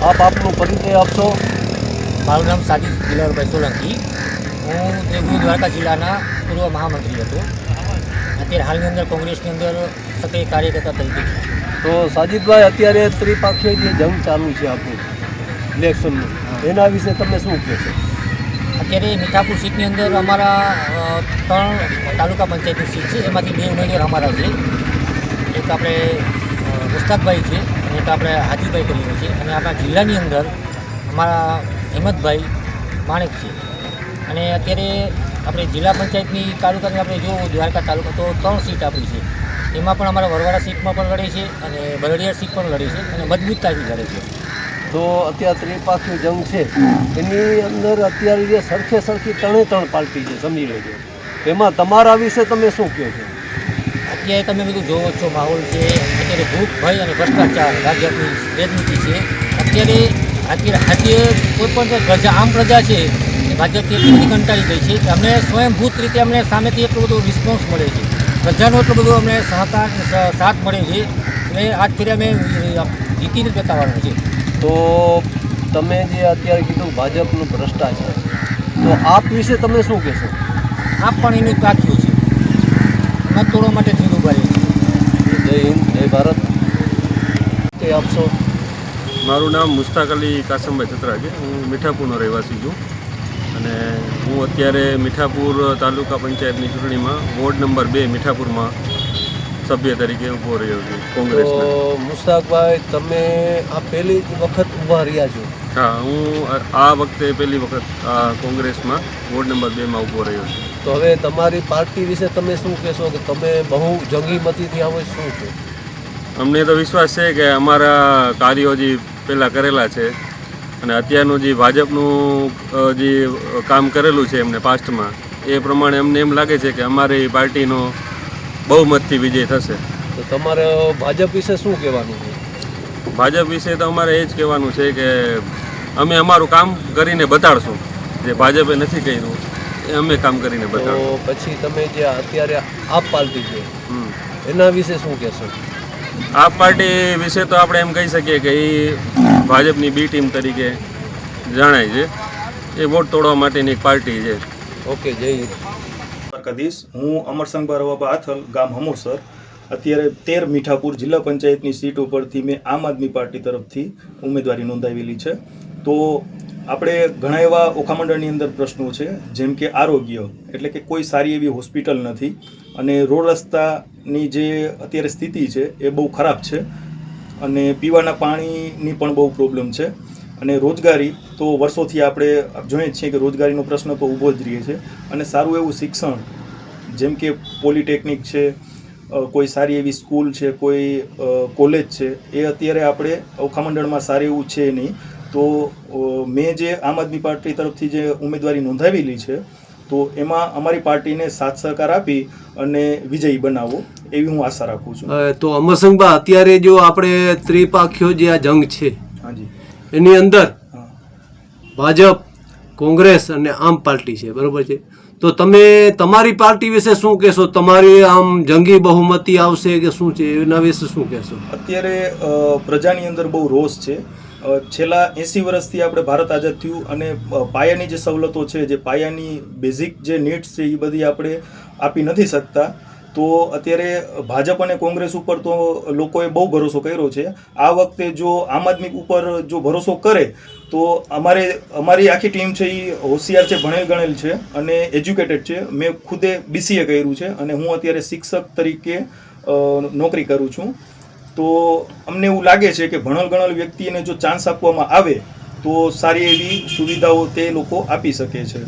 આપ આપનો પરિચય આપશો? મારું નામ સાદિક દિલાવરભાઈ સોલંકી. હું દેવભૂમિ દ્વારકા જિલ્લાના પૂર્વ મહામંત્રી હતો. અત્યારે હાલની અંદર કોંગ્રેસની અંદર સક્રિય કાર્યકર્તા તરીકે છું. તો સાજિદભાઈ, અત્યારે ત્રિપાક્ષીય જે જંગ ચાલુ છે આપણું ઇલેક્શનનું, એના વિશે તમે શું કહેશો? અત્યારે મીઠાપુર સીટની અંદર અમારા 3 તાલુકા પંચાયતની સીટ છે. એમાંથી 2 ઉમેદવાર અમારા છે. એક આપણે મુસ્તાકભાઈ છે અને એક આપણે હાજીભાઈ કરીને છે. અને આપણા જિલ્લાની અંદર અમારા હેમંતભાઈ માણેક છે. અને અત્યારે આપણે જિલ્લા પંચાયતની તાલુકાની આપણે જો દ્વારકા તાલુકા તો 3 સીટ આપણી છે. એમાં પણ અમારા વરવાડા સીટમાં પણ લડે છે અને બરડિયા સીટ પણ લડે છે અને મજબૂતતાથી લડે છે. તો અત્યારે ત્રિપાક્ષીય જંગ છે એની અંદર અત્યારે જે સરખી 3 પાર્ટી છે, સમજી લેજો. એમાં તમારા વિશે તમે શું કહો છો? અત્યારે તમે બધું જોવો છો, માહોલ છે અત્યારે ભૂખ, ભય અને ભ્રષ્ટાચાર રાજ્યની રાજનીતિ છે. અત્યારે કોઈ પણ પ્રજા, આમ પ્રજા છે ભાજપથી એટલી બધી કંટાળી ગઈ છે કે અમને સ્વયંભૂત રીતે અમને સામેથી એટલો બધો રિસ્પોન્સ મળે છે, પ્રજાનો એટલો બધો અમને સાથ મળે છે અને આજ ફરી અમે જીતીને બતાવવાનું છે. તો તમે જે અત્યારે કીધું ભાજપનું ભ્રષ્ટાચાર, તો આપ વિશે તમે શું કહેશો? આપ પણ એનું પાક્યું છે, મત તોડવા માટે થઈ ઉભા રહે છે. જય હિન્દ, જય ભારત. તે આપશો? મારું નામ મુસ્તાક અલી કાસમભાઈ છત્રા છે. હું મીઠાપુરનો રહેવાસી છું અને હું અત્યારે મીઠાપુર તાલુકા પંચાયતની ચૂંટણીમાં વોર્ડ નંબર 2 મીઠાપુરમાં સભ્ય તરીકે ઊભો રહ્યો છું કોંગ્રેસના. તો મુસ્તાકભાઈ, તમે આ પહેલી વખત ઊભા રહ્યા છો? હા, હું આ વખતે પહેલી વખત કોંગ્રેસમાં વોર્ડ નંબર 2માં ઊભો રહ્યો છું. તો હવે તમારી પાર્ટી વિશે તમે શું કહેશો કે તમે બહુ જંગી મતીથી આવો? શું છે? અમને તો વિશ્વાસ છે કે અમારા કાર્યો જે પહેલાં કરેલા છે અને અત્યારનું જે ભાજપનું જે કામ કરેલું છે એમને પાસ્ટમાં, એ પ્રમાણે અમને એમ લાગે છે કે અમારી પાર્ટીનો બહુમતથી વિજય થશે. તો તમારે ભાજપ વિશે શું કહેવાનું છે? ભાજપ વિશે તો અમારે એ જ કહેવાનું છે કે અમે અમારું કામ કરીને બતાડશું. જે ભાજપે નથી કર્યું એ અમે કામ કરીને તો બતાડશું. પછી તમે જે અત્યારે આપ પાર્ટી છે એના વિશે શું કહેશો? આ પાર્ટી વિશે તો આપણે એમ કહી શકીએ કે એ ભાજપની બી ટીમ તરીકે જણાય છે. એ વોટ તોડવા માટેની એક પાર્ટી છે. ઓકે, જય હિન્દ. દ્વારકાધીશ. હું અમરસંગ રવાબા આથલ, ગામ હમોસર. અત્યારે 13 મીઠાપુર જિલ્લા પંચાયતની સીટ ઉપરથી મેં આમ આદમી પાર્ટી તરફથી ઉમેદવારી નોંધાવેલી છે. તો આપણે ઘણા એવા ઓખામંડળની અંદર પ્રશ્નો છે, જેમ કે આરોગ્ય, એટલે કે કોઈ સારી એવી હોસ્પિટલ નથી અને રોડ રસ્તાની જે અત્યારે સ્થિતિ છે એ બહુ ખરાબ છે અને પીવાના પાણીની પણ બહુ પ્રોબ્લેમ છે. અને રોજગારી તો વર્ષોથી આપણે જોઈએ છીએ કે રોજગારીનો પ્રશ્ન તો ઊભો જ રહે છે. અને સારું એવું શિક્ષણ, જેમ કે પોલિટેકનિક છે, કોઈ સારી એવી સ્કૂલ છે, કોઈ કોલેજ છે, એ અત્યારે આપણે ઓખામંડળમાં સારું એવું છે નહીં. તો મેં જે આમ આદમી પાર્ટી તરફથી જે ઉમેદવારી નોંધાવેલી છે, તો એમાં અમારી પાર્ટીને સાથ સહકાર આપી અને વિજયી બનાવો એવી હું આશા રાખું છું. તો અમરસંગભા, અત્યારે જો આપણે ત્રિપાક્ષીય જે આ જંગ છે હાજી, એની અંદર ભાજપ, કોંગ્રેસ અને આમ પાર્ટી છે, બરોબર છે? તો તમે તમારી પાર્ટી વિશે શું કહેશો? તમારી આમ જંગી બહુમતી આવશે કે શું છે, એના વિશે શું કહેશો? અત્યારે પ્રજાની અંદર બહુ રોષ છે. છેલ્લા 80 વર્ષથી આપણે ભારત આઝાદ થયું અને પાયાની જે સવલતો છે, જે પાયાની બેઝિક જે નીડ્સ છે, એ બધી આપણે આપી નથી શકતા. તો અત્યારે ભાજપ અને કોંગ્રેસ ઉપર તો લોકોએ બહુ ભરોસો કર્યો છે. આ વખતે જો આમ આદમી ઉપર જો ભરોસો કરે તો અમારી આખી ટીમ છે એ હોશિયાર છે, ભણેલ ગણેલ છે અને એજ્યુકેટેડ છે. મેં ખુદે BCA કર્યું છે અને હું અત્યારે શિક્ષક તરીકે નોકરી કરું છું. તો અમને એવું લાગે છે કે ભણેલ ગણેલ વ્યક્તિને જો ચાન્સ આપવામાં આવે તો સારી એવી સુવિધાઓ તે લોકો આપી શકે છે.